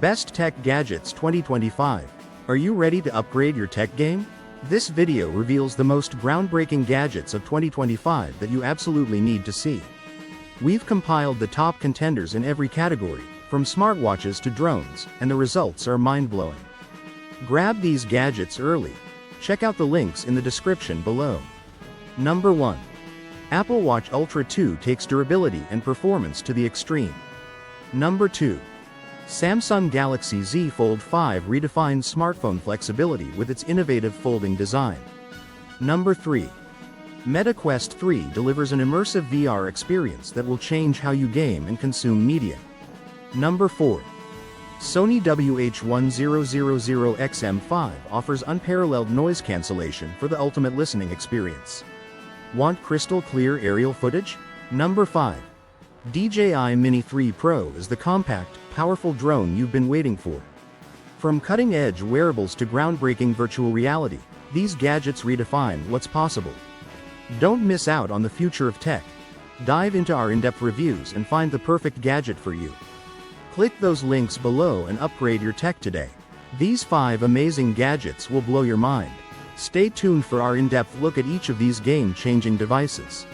Best Tech Gadgets 2025. Are you ready to upgrade your tech game? This video reveals the most groundbreaking gadgets of 2025 that you absolutely need to see. We've compiled the top contenders in every category, from smartwatches to drones, and the results are mind-blowing. Grab these gadgets early. Check out the links in the description below. Number 1. Apple Watch Ultra 2 takes durability and performance to the extreme. Number 2. Samsung Galaxy Z Fold 5 redefines smartphone flexibility with its innovative folding design. Number 3. Meta Quest 3 delivers an immersive VR experience that will change how you game and consume media. Number 4. Sony WH-1000XM5 offers unparalleled noise cancellation for the ultimate listening experience. Want crystal clear aerial footage? Number 5. DJI Mini 3 Pro is the compact, powerful drone you've been waiting for. From cutting-edge wearables to groundbreaking virtual reality, these gadgets redefine what's possible. Don't miss out on the future of tech. Dive into our in-depth reviews and find the perfect gadget for you. Click those links below and upgrade your tech today. These 5 amazing gadgets will blow your mind. Stay tuned for our in-depth look at each of these game-changing devices.